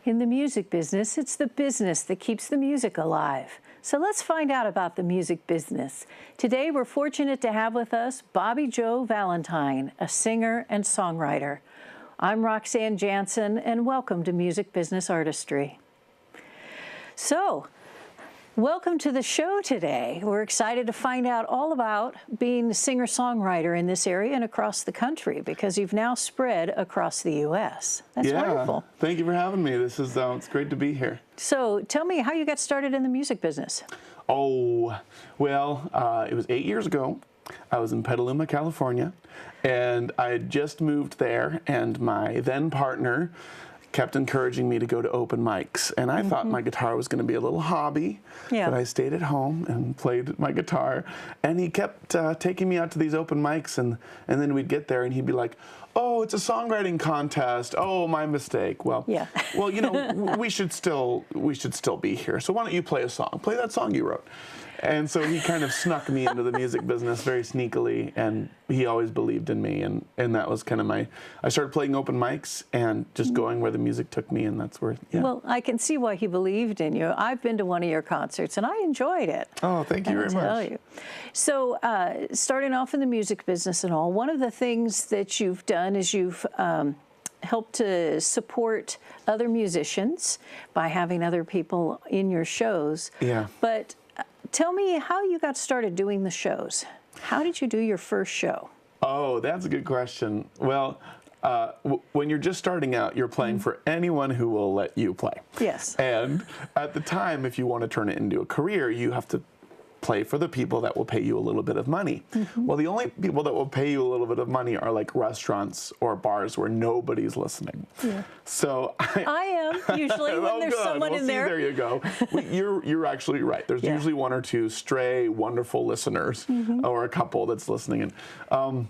In the music business, it's the business that keeps the music alive. So let's find out about the music business. Today, we're fortunate to have with us Jo Valentine, a singer and songwriter. I'm Roxanne Jansen, and welcome to Music Business Artistry. So, welcome to the show today. We're excited to find out all about being a singer-songwriter in this area and across the country, because you've now spread across the U.S. That's wonderful. Thank you for having me. This is it's great to be here. So tell me how you got started in the music business. Oh, well, it was 8 years ago. I was in Petaluma, California, and I had just moved there, and my then partner kept encouraging me to go to open mics, and I thought my guitar was going to be a little hobby, but I stayed at home and played my guitar, and he kept taking me out to these open mics, and then we'd get there, and he'd be like, "Oh, it's a songwriting contest. Oh, my mistake." Well, well, you know, we should still be here. So why don't you play a song? Play that song you wrote. And so he kind of snuck me into the music business very sneakily, and he always believed in me, and that was kind of I started playing open mics and just going where the music took me, and that's where, Well, I can see why he believed in you. I've been to one of your concerts, and I enjoyed it. Oh, thank you very much. So, starting off in the music business and all, one of the things that you've done is you've helped to support other musicians by having other people in your shows. Yeah. But tell me how you got started doing the shows. How did you do your first show? Oh, that's a good question. Well, when you're just starting out, you're playing for anyone who will let you play. Yes. And at the time, if you want to turn it into a career, you have to play for the people that will pay you a little bit of money. Well, the only people that will pay you a little bit of money are like restaurants or bars where nobody's listening. Yeah. So I am usually when there's someone in there. There you go. You're actually right. There's usually one or two stray, wonderful listeners or a couple that's listening. And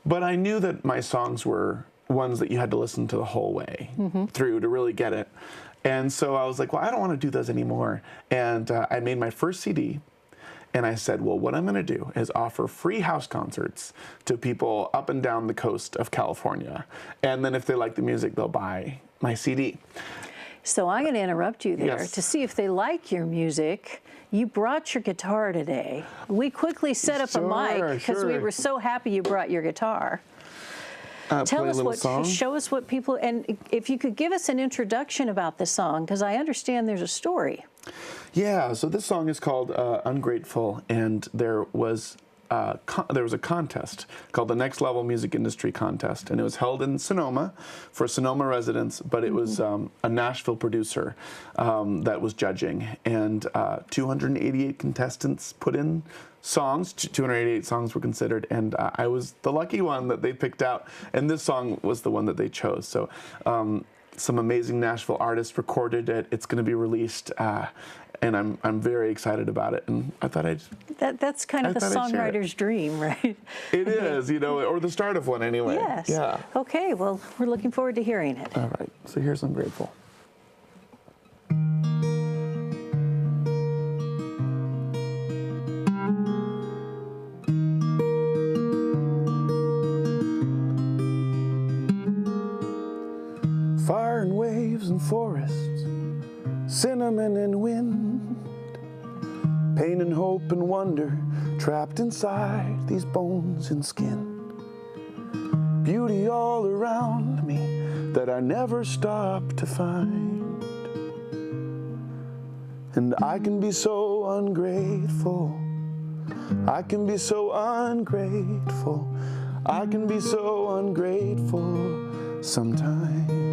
but I knew that my songs were ones that you had to listen to the whole way through to really get it. And so I was like, well, I don't want to do those anymore. And I made my first CD. And I said, well, what I'm going to do is offer free house concerts to people up and down the coast of California. And then if they like the music, they'll buy my CD. So I'm going to interrupt you there Yes. to see if they like your music. You brought your guitar today. We quickly set up a mic because we were so happy you brought your guitar. Tell us show us what people, and if you could give us an introduction about the song, because I understand there's a story. Yeah, so this song is called Ungrateful, and there was a contest called the Next Level Music Industry Contest, and it was held in Sonoma for Sonoma residents, but it was a Nashville producer that was judging, and 288 contestants put in songs. 288 songs were considered, and I was the lucky one that they picked out, and this song was the one that they chose. So some amazing Nashville artists recorded it. It's going to be released, and I'm very excited about it. And I thought that's kind of the songwriter's dream, right? It is, you know, or the start of one anyway. Yes. Yeah. Okay. Well, we're looking forward to hearing it. All right. So here's Ungrateful. Fire and waves and forests, cinnamon and wind, pain and hope and wonder trapped inside these bones and skin. Beauty all around me that I never stop to find. And I can be so ungrateful. I can be so ungrateful. I can be so ungrateful sometimes.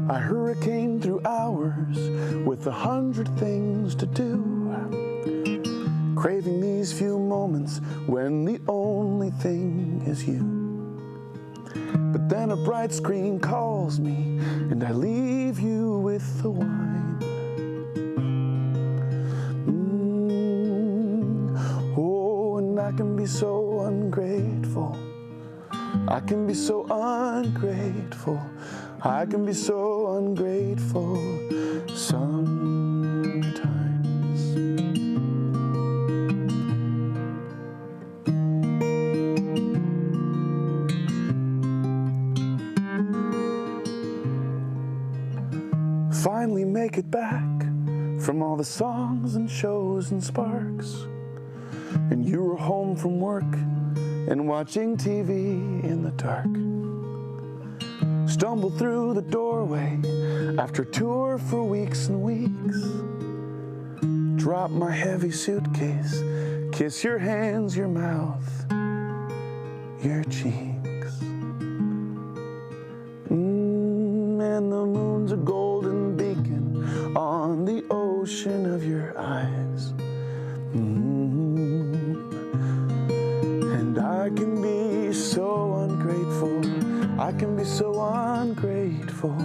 I hurricane through hours with 100 things to do, craving these few moments when the only thing is you. But then a bright screen calls me and I leave you with the wine. Oh, and I can be so ungrateful. I can be so ungrateful. I can be so ungrateful sometimes. finally make it back from all the songs and shows and sparks. And you were home from work and watching TV in the dark. Stumble through the doorway after tour for weeks and weeks. Drop my heavy suitcase, kiss your hands, your mouth, your cheeks. And the moon's a golden beacon on the ocean of your eyes. And I can be so ungrateful. I can be so ungrateful.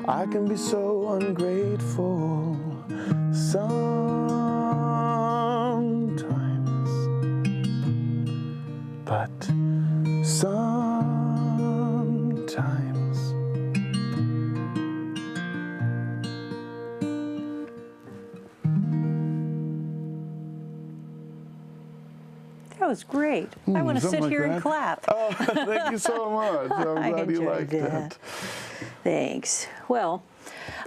I can be so ungrateful sometimes. But sometimes. That was great. I want to sit like here that. and clap. Oh, thank you so much. I'm I glad you enjoyed liked that. it. Thanks. Well,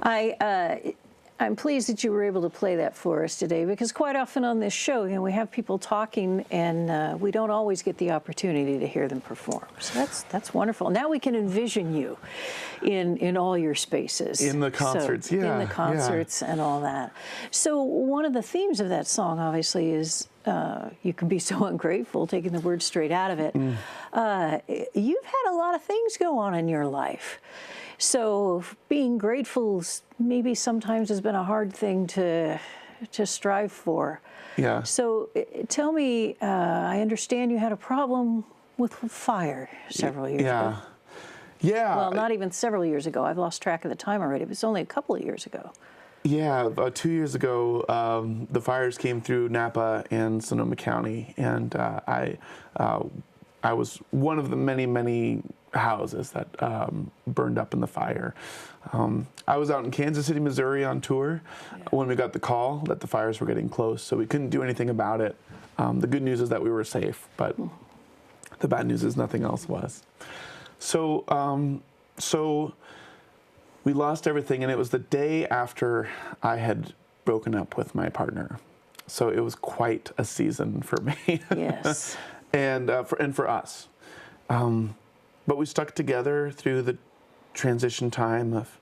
I'm pleased that you were able to play that for us today, because quite often on this show, we have people talking and we don't always get the opportunity to hear them perform. So that's wonderful. Now we can envision you in all your spaces. In the concerts, yeah. In the concerts and all that. So one of the themes of that song, obviously, is you can be so ungrateful, taking the words straight out of it. You've had a lot of things go on in your life. So being grateful maybe sometimes has been a hard thing to strive for. Yeah. So tell me, I understand you had a problem with fire several years ago. Yeah. Well, not even several years ago. I've lost track of the time already. It was only a couple of years ago. Yeah, about 2 years ago, the fires came through Napa and Sonoma County, and I was one of the many houses that burned up in the fire. I was out in Kansas City, Missouri on tour when we got the call that the fires were getting close, so we couldn't do anything about it. The good news is that we were safe, but the bad news is nothing else was. So we lost everything, and it was the day after I had broken up with my partner. So it was quite a season for me. Yes. and for us. But we stuck together through the transition time of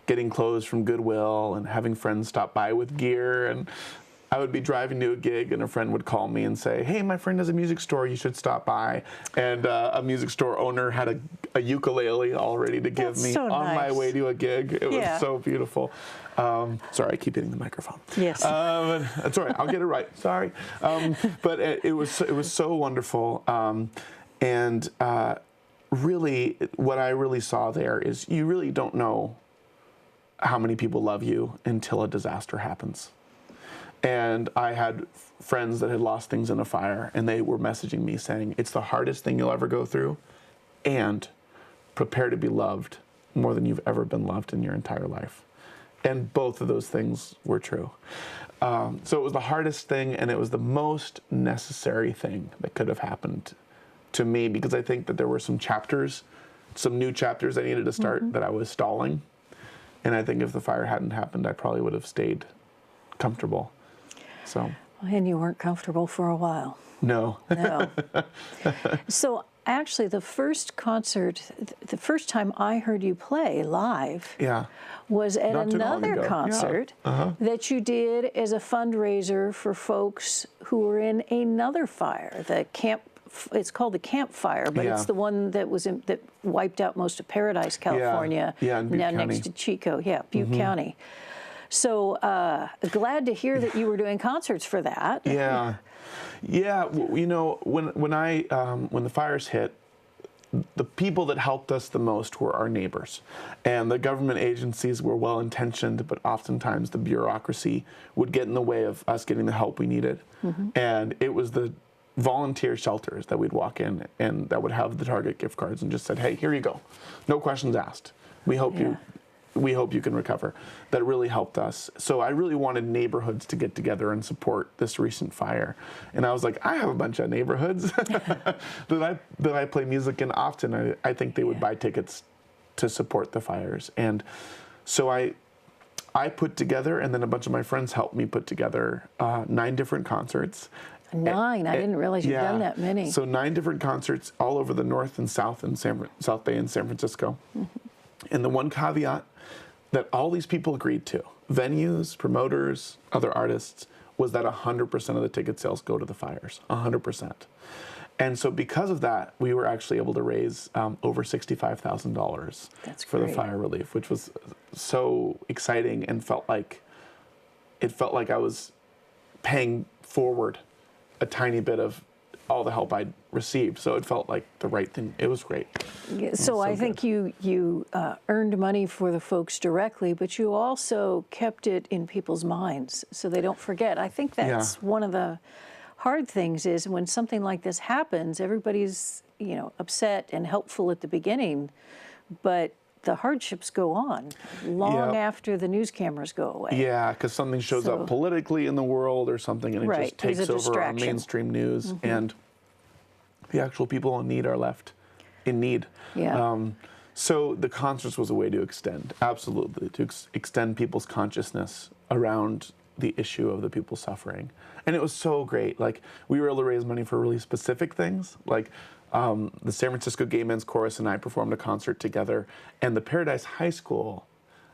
getting clothes from Goodwill and having friends stop by with gear. And I would be driving to a gig and a friend would call me and say, hey, my friend has a music store, you should stop by. And a music store owner had a ukulele all ready to give me so on my nice. way to a gig. It was so beautiful. Sorry, I keep hitting the microphone. Yes. That's all right, I'll get it right, sorry. But it was so wonderful. And really, what I really saw there is you really don't know how many people love you until a disaster happens. And I had friends that had lost things in a fire, and they were messaging me saying, it's the hardest thing you'll ever go through, and prepare to be loved more than you've ever been loved in your entire life. And both of those things were true. So it was the hardest thing, and it was the most necessary thing that could have happened to me, because I think that there were some chapters, some new chapters I needed to start that I was stalling. And I think if the fire hadn't happened, I probably would have stayed comfortable. So. And you weren't comfortable for a while. No. No. So actually, the first concert, the first time I heard you play live was at Not too long another ago. concert that you did as a fundraiser for folks who were in another fire, it's called the Campfire, but it's the one that that wiped out most of Paradise, California, in Butte now County. next to Chico, Butte County. So glad to hear that you were doing concerts for that. Yeah. You know, when the fires hit, the people that helped us the most were our neighbors. And the government agencies were well-intentioned, but oftentimes the bureaucracy would get in the way of us getting the help we needed. And it was the volunteer shelters that we'd walk in and that would have the Target gift cards and just said, hey, here you go. No questions asked. We hope you can recover. That really helped us. So I really wanted neighborhoods to get together and support this recent fire. And I was like, I have a bunch of neighborhoods that I play music in often. I think they would buy tickets to support the fires. And So I put together, and then a bunch of my friends helped me put together 9 different concerts. 9? I didn't realize you'd done that many. So 9 different concerts all over the North and South in South Bay and San Francisco. And the one caveat that all these people agreed to, venues, promoters, other artists, was that 100% of the ticket sales go to the fires, 100%. And so because of that, we were actually able to raise over $65,000 for the fire relief, which was so exciting and felt like I was paying forward a tiny bit of all the help I'd received. So it felt like the right thing. It was great. So I think you earned money for the folks directly, but you also kept it in people's minds so they don't forget. I think that's one of the hard things is when something like this happens, everybody's, upset and helpful at the beginning, but the hardships go on long after the news cameras go away. Yeah, because something shows up politically in the world or something, and it just takes over on mainstream news, and the actual people in need are left in need. Yeah. So the concerts was a way to extend, absolutely, to extend people's consciousness around the issue of the people suffering. And it was so great. Like, we were able to raise money for really specific things. Like, the San Francisco Gay Men's Chorus and I performed a concert together, and the Paradise High School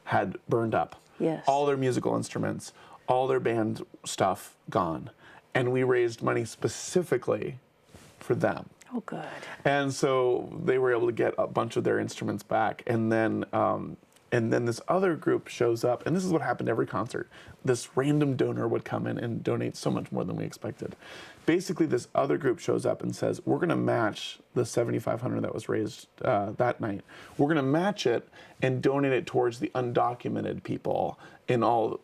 had burned up. Yes. All their musical instruments, all their band stuff gone. And we raised money specifically for them. Oh, good. And so they were able to get a bunch of their instruments back. And then this other group shows up, and this is what happened every concert. This random donor would come in and donate so much more than we expected. Basically, this other group shows up and says, we're going to match the $7,500 that was raised that night. We're going to match it and donate it towards the undocumented people with all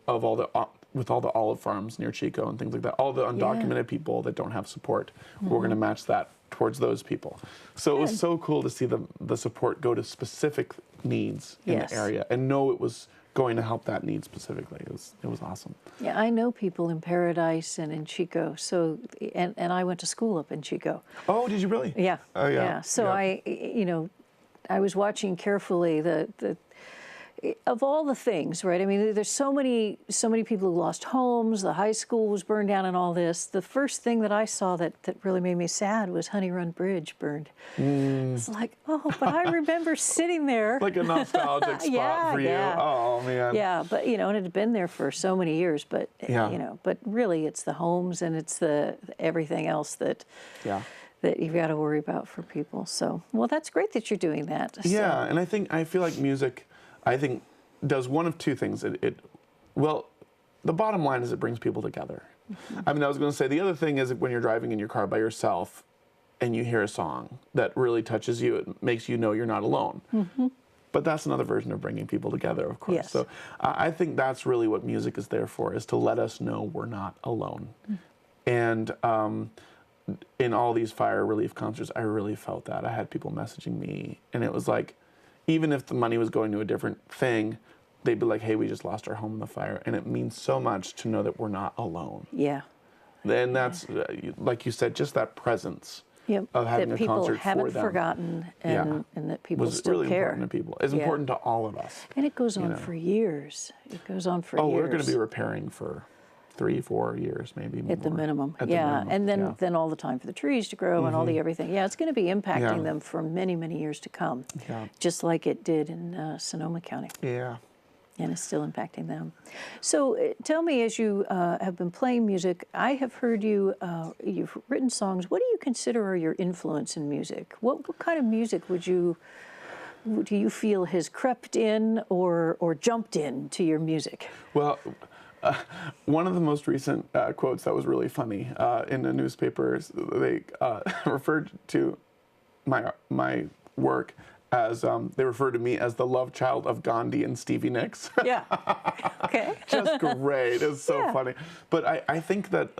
the olive farms near Chico and things like that. All the undocumented people that don't have support. We're going to match that towards those people. So it was so cool to see the support go to specific needs in the area and know it was going to help that need specifically. It was awesome. Yeah, I know people in Paradise and in Chico. So and I went to school up in Chico. Oh, did you really? Yeah. Oh, yeah. So I was watching carefully the of all the things, right? I mean, there's so many people who lost homes. The high school was burned down, and all this. The first thing that I saw that really made me sad was Honey Run Bridge burned. It's like, oh, but I remember sitting there. Like a nostalgic spot for you. Oh man. Yeah, but and it had been there for so many years. But but really, it's the homes and it's the everything else that you've got to worry about for people. So, well, that's great that you're doing that. Yeah, and I feel like music, does one of two things. Well, the bottom line is it brings people together. I mean, I was going to say the other thing is when you're driving in your car by yourself and you hear a song that really touches you, it makes you know you're not alone. But that's another version of bringing people together, of course. Yes. So I think that's really what music is there for, is to let us know we're not alone. And in all these fire relief concerts, I really felt that. I had people messaging me, and it was like, even if the money was going to a different thing, they'd be like, hey, we just lost our home in the fire. And it means so much to know that we're not alone. Yeah. And that's, like you said, just that presence of having a concert for them. That people haven't forgotten and that people still really care. Important to people. It's important to all of us. And it goes on for years. It goes on for years. Oh, we're going to be repairing for 3-4 years, maybe more. At the minimum. And then all the time for the trees to grow and all the everything. Yeah, it's going to be impacting them for many, many years to come. Yeah. Just like it did in Sonoma County. Yeah. And it's still impacting them. So tell me, as you have been playing music, I have heard you've written songs. What do you consider are your influence in music? What kind of music do you feel has crept in or jumped in to your music? Well, one of the most recent quotes that was really funny in the newspapers, they referred to my work as, they referred to me as the love child of Gandhi and Stevie Nicks. Yeah. Okay. Just great. It's so funny. But I think that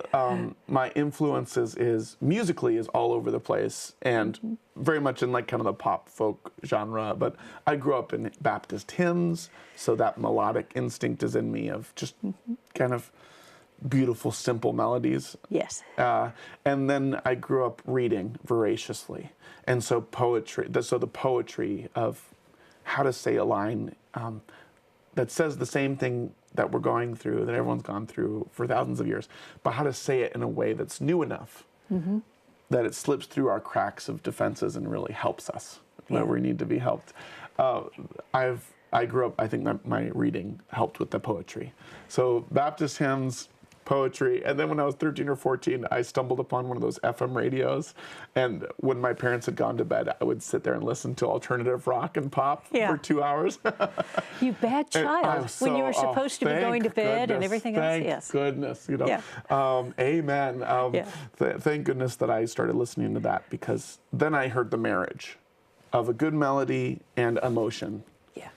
my influences is musically is all over the place and very much in like kind of the pop folk genre. But I grew up in Baptist hymns, so that melodic instinct is in me of just kind of beautiful, simple melodies. Yes. And then I grew up reading voraciously. And so the poetry of how to say a line that says the same thing that we're going through, that everyone's gone through for thousands of years, but how to say it in a way that's new enough that it slips through our cracks of defenses and really helps us where we need to be helped. I grew up, I think my reading helped with the poetry. So Baptist hymns, poetry, and then when I was 13 or 14, I stumbled upon one of those FM radios, and when my parents had gone to bed, I would sit there and listen to alternative rock and pop for 2 hours. You bad child. When you were supposed to be going to bed and everything else. Thank goodness, you know. Amen. Thank goodness that I started listening to that, because then I heard the marriage of a good melody and emotion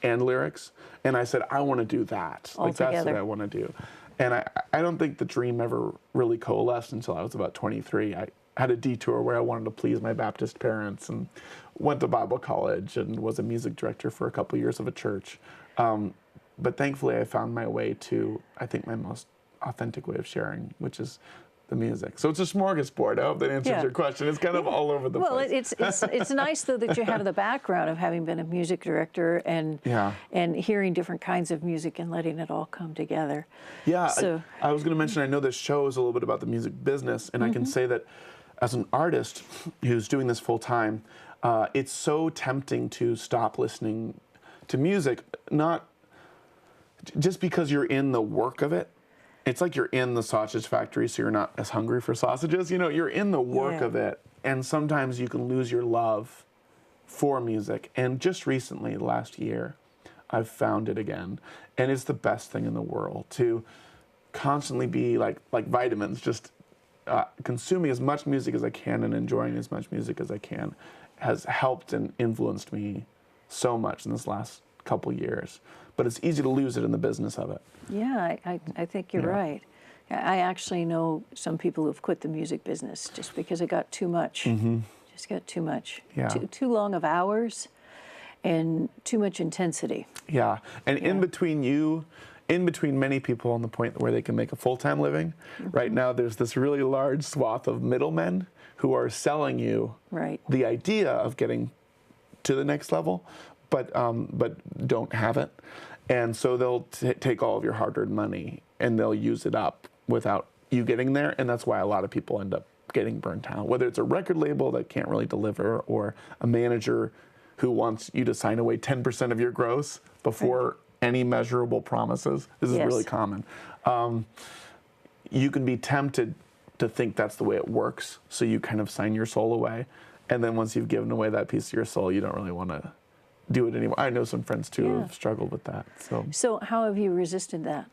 and lyrics, and I said, I want to do that. Like, that's what I want to do. And I don't think the dream ever really coalesced until I was about 23. I had a detour where I wanted to please my Baptist parents and went to Bible college and was a music director for a couple years of a church. But thankfully I found my way to, I think, my most authentic way of sharing, which is the music. So it's a smorgasbord. I hope that answers your question. It's kind of all over the place. Well, it's nice, though, that you have the background of having been a music director and hearing different kinds of music and letting it all come together. Yeah, so, I was going to mention, I know this show is a little bit about the music business, and I can say that as an artist who's doing this full time, it's so tempting to stop listening to music, not just because you're in the work of it. It's like you're in the sausage factory, so you're not as hungry for sausages. You know, you're in the work of it, and sometimes you can lose your love for music. And just recently, last year, I've found it again, and it's the best thing in the world to constantly be like vitamins, just consuming as much music as I can and enjoying as much music as I can has helped and influenced me so much in this last couple years. But it's easy to lose it in the business of it. Yeah, I think you're right. I actually know some people who've quit the music business just because it got too much. Just got too much. Too long of hours and too much intensity. Yeah, and in between many people on the point where they can make a full-time living, right now there's this really large swath of middlemen who are selling you the idea of getting to the next level, but don't have it. And so they'll take all of your hard-earned money and they'll use it up without you getting there. And that's why a lot of people end up getting burnt out, whether it's a record label that can't really deliver or a manager who wants you to sign away 10% of your gross before any measurable promises. This is really common. You can be tempted to think that's the way it works. So you kind of sign your soul away. And then once you've given away that piece of your soul, you don't really want to do it anymore. I know some friends too who have struggled with that. So how have you resisted that?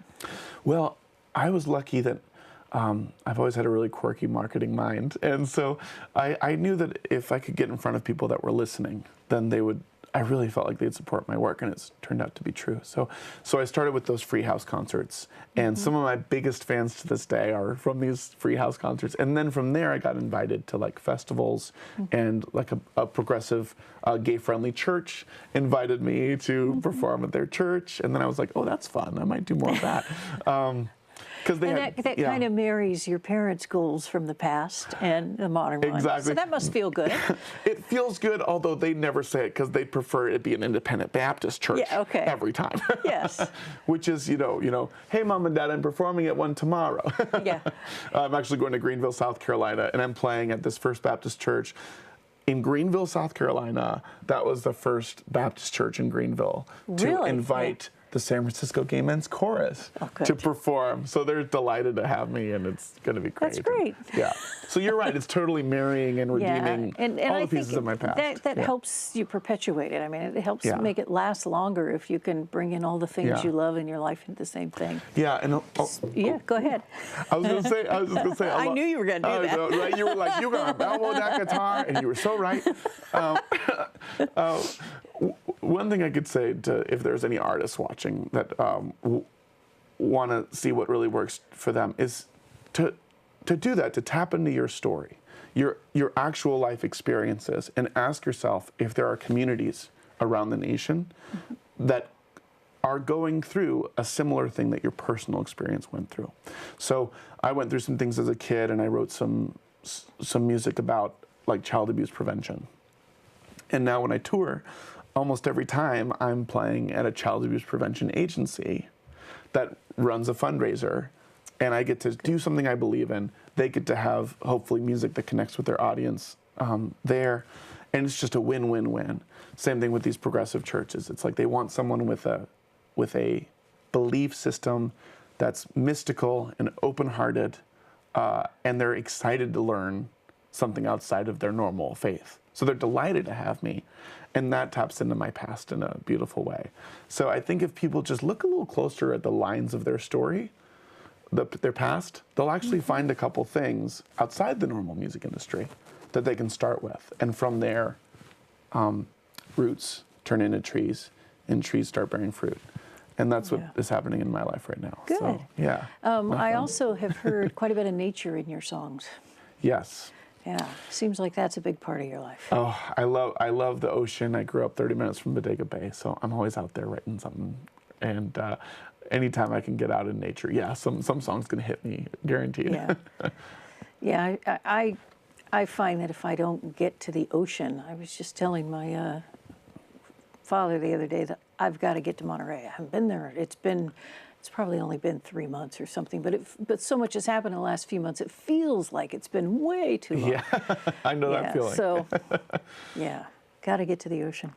Well, I was lucky that I've always had a really quirky marketing mind. And so I knew that if I could get in front of people that were listening, then I really felt like they'd support my work, and it's turned out to be true. So I started with those free house concerts, and some of my biggest fans to this day are from these free house concerts. And then from there, I got invited to like festivals, and like a progressive, gay-friendly church invited me to perform at their church. And then I was like, oh, that's fun. I might do more of that. That kind of marries your parents' goals from the past and the modern one. Exactly. So that must feel good. It feels good, although they never say it because they prefer it be an independent Baptist church every time. Yes. Which is, hey, Mom and Dad, I'm performing at one tomorrow. I'm actually going to Greenville, South Carolina, and I'm playing at this First Baptist Church. In Greenville, South Carolina, that was the first Baptist church in Greenville to invite the San Francisco Gay Men's Chorus to perform. So they're delighted to have me, and it's going to be great. That's great. So you're right. It's totally marrying and redeeming all the pieces of my past. That helps you perpetuate it. I mean, it helps make it last longer if you can bring in all the things you love in your life into the same thing. Yeah. And go ahead. I was just going to say. I knew you were going to do that. Right? You were like, you're going to elbow that guitar, and you were so right. One thing I could say if there's any artists watching that want to see what really works for them is to do that, to tap into your story, your actual life experiences, and ask yourself if there are communities around the nation that are going through a similar thing that your personal experience went through. So I went through some things as a kid, and I wrote some music about like child abuse prevention. And now when I tour, almost every time I'm playing at a child abuse prevention agency that runs a fundraiser, and I get to do something I believe in. They get to have, hopefully, music that connects with their audience there, and it's just a win-win-win. Same thing with these progressive churches. It's like they want someone with a belief system that's mystical and open-hearted, and they're excited to learn something outside of their normal faith. So they're delighted to have me, and that taps into my past in a beautiful way. So I think if people just look a little closer at the lines of their story, their past, they'll actually find a couple things outside the normal music industry that they can start with. And from there, roots turn into trees, and trees start bearing fruit. And that's what is happening in my life right now. Good. So, yeah. I also have heard quite a bit of nature in your songs. Yes. Yeah, seems like that's a big part of your life. Oh, I love the ocean. I grew up 30 minutes from Bodega Bay, so I'm always out there writing something. And anytime I can get out in nature, some song's gonna hit me, guaranteed. Yeah. Yeah, I find that if I don't get to the ocean, I was just telling my father the other day that I've got to get to Monterey. I haven't been there. It's probably only been 3 months or something, but so much has happened in the last few months. It feels like it's been way too long. Yeah, I know that feeling. So, yeah, got to get to the ocean.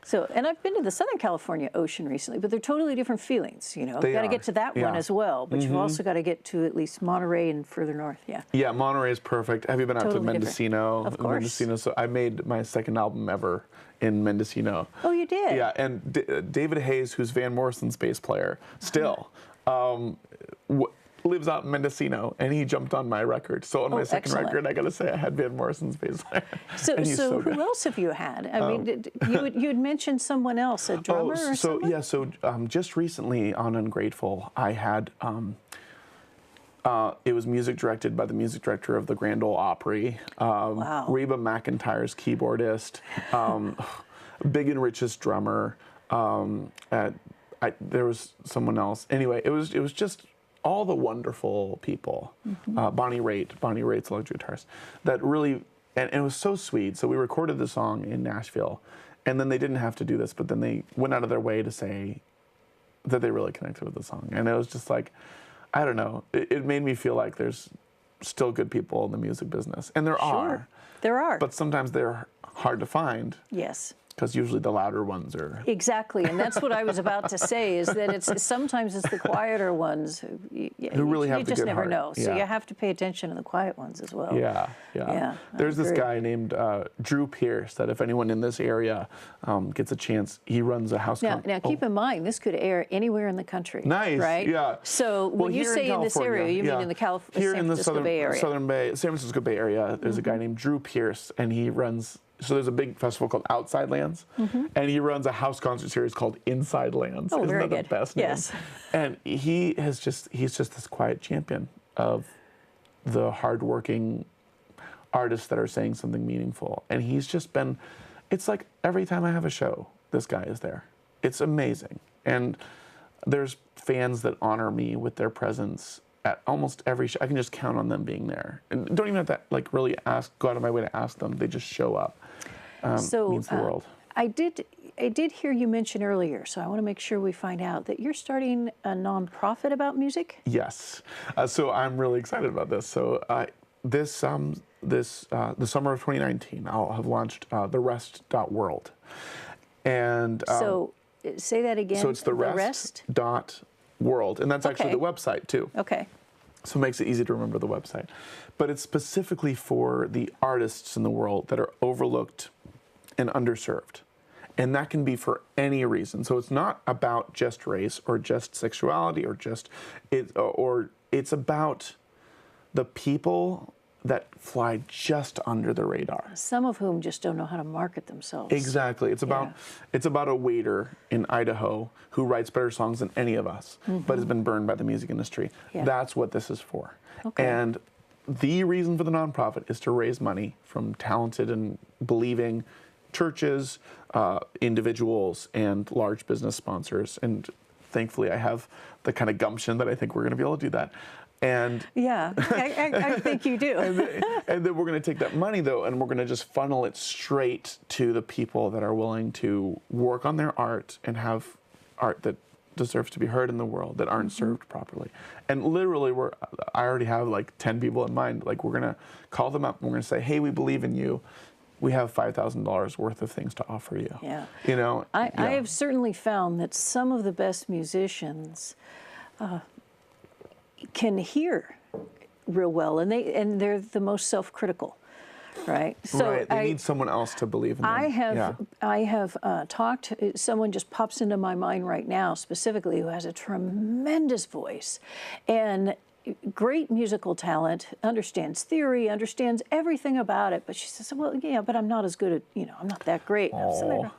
So, and I've been to the Southern California ocean recently, but they're totally different feelings, you know. They Got to are. get to that one as well, but you've also got to get to at least Monterey and further north, Yeah, Monterey is perfect. Have you been out to Totally Mendocino? Of course. Mendocino. So I made my second album ever in Mendocino. Oh, you did? Yeah, and David Hayes, who's Van Morrison's bass player, still lives out in Mendocino, and he jumped on my record. So on my second excellent. record, I got to say I had Van Morrison's bass player. So good. who else have you had? I mean, you had mentioned someone else, a drummer or someone? So just recently on Ungrateful, I had it was music directed by the music director of the Grand Ole Opry, Wow. Reba McEntire's keyboardist, Big and Rich's drummer. There was someone else. Anyway, it was just all the wonderful people. Bonnie Raitt's electric guitarist. That really, and it was so sweet. So we recorded the song in Nashville, and then they didn't have to do this, but then they went out of their way to say that they really connected with the song. And it was just like, I don't know, it made me feel like there's still good people in the music business. And there are. There are. But sometimes they're hard to find. Yes. Because usually the louder ones are. Exactly, and that's what I was about to say, is that sometimes it's the quieter ones who really have you the just good never heart. know. So Yeah. you have to pay attention to the quiet ones as well. Yeah. There's this agree. guy named Drew Pierce that if anyone in this area gets a chance, he runs a house. Now keep in mind, this could air anywhere in the country. Nice, right? yeah. So when you here say in this area, you mean in the here San in the Francisco Bay Area? San Francisco Bay Area. There's a guy named Drew Pierce, and he runs. So there's a big festival called Outside Lands, and he runs a house concert series called Inside Lands. Oh, Isn't very that good. the best name? Yes. And he's just this quiet champion of the hardworking artists that are saying something meaningful. And he's just been, it's like every time I have a show, this guy is there. It's amazing. And there's fans that honor me with their presence at almost every show. I can just count on them being there. And don't even have to really go out of my way to ask them. They just show up. So means the world. I did hear you mention earlier, so I want to make sure we find out that you're starting a nonprofit about music. Yes. So I'm really excited about this. So the summer of 2019, I'll have launched the Rest.world. And So say that again. so it's the Rest.world, and that's actually the website too. Okay. So it makes it easy to remember the website. But it's specifically for the artists in the world that are overlooked and underserved. And that can be for any reason. So it's not about just race or just sexuality or it's about the people that fly just under the radar. Some of whom just don't know how to market themselves. Exactly. It's about a waiter in Idaho who writes better songs than any of us, but has been burned by the music industry. Yeah. That's what this is for. Okay. And the reason for the nonprofit is to raise money from talented and believing churches, individuals, and large business sponsors. And thankfully, I have the kind of gumption that I think we're going to be able to do that. And yeah, I think you do. and then we're going to take that money, though, and we're going to just funnel it straight to the people that are willing to work on their art and have art that deserves to be heard in the world, that aren't served properly. And literally, I already have like 10 people in mind. Like, we're going to call them up and we're going to say, hey, we believe in you. We have $5,000 worth of things to offer you. Yeah. You know? I have certainly found that some of the best musicians can hear real well, and they're the most self-critical, right? So right. They need someone else to believe in them. I have talked. Someone just pops into my mind right now, specifically, who has a tremendous voice, and great musical talent, understands theory, understands everything about it. But she says, "Well, yeah, but I'm not as good at, I'm not that great." And I'm sitting there going,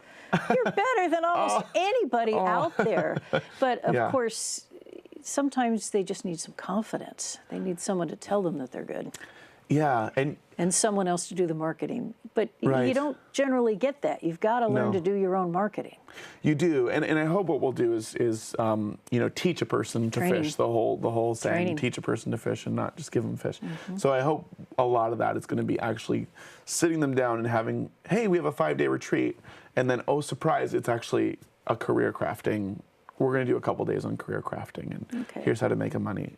you're better than almost anybody out there. But of course, sometimes they just need some confidence. They need someone to tell them that they're good. Yeah, and someone else to do the marketing. But you don't generally get that. You've got to learn to do your own marketing. You do, and I hope what we'll do is teach a person to fish. The whole saying, teach a person to fish, and not just give them fish. So I hope a lot of that is going to be actually sitting them down and having, hey, we have a 5-day retreat, and then, oh, surprise, it's actually a career crafting. We're going to do a couple days on career crafting, and here's how to make money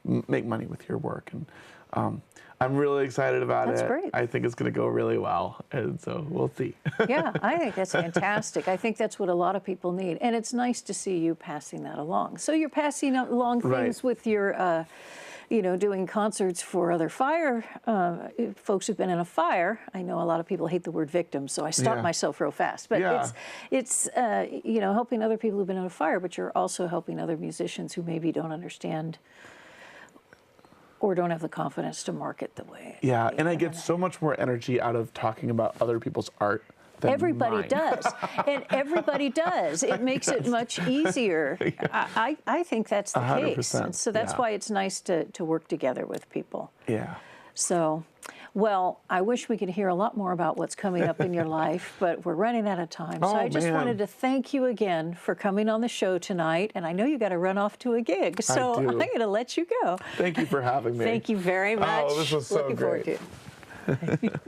with your work. And I'm really excited about it. That's great. I think it's going to go really well, and so we'll see. Yeah, I think that's fantastic. I think that's what a lot of people need, and it's nice to see you passing that along. So you're passing along things with your, doing concerts for other fire folks who've been in a fire. I know a lot of people hate the word victim, so I stop myself real fast. But it's helping other people who've been in a fire, but you're also helping other musicians who maybe don't understand or don't have the confidence to market the way. Yeah, and I get so much more energy out of talking about other people's art than everybody mine. does, and everybody does. It makes it much easier. I think that's the 100%, case, and so that's why it's nice to work together with people. Yeah. So, well, I wish we could hear a lot more about what's coming up in your life, but we're running out of time. So I just wanted to thank you again for coming on the show tonight, and I know you got to run off to a gig, so I'm going to let you go. Thank you for having me. Thank you very much. Oh, this was so Looking great. forward to it.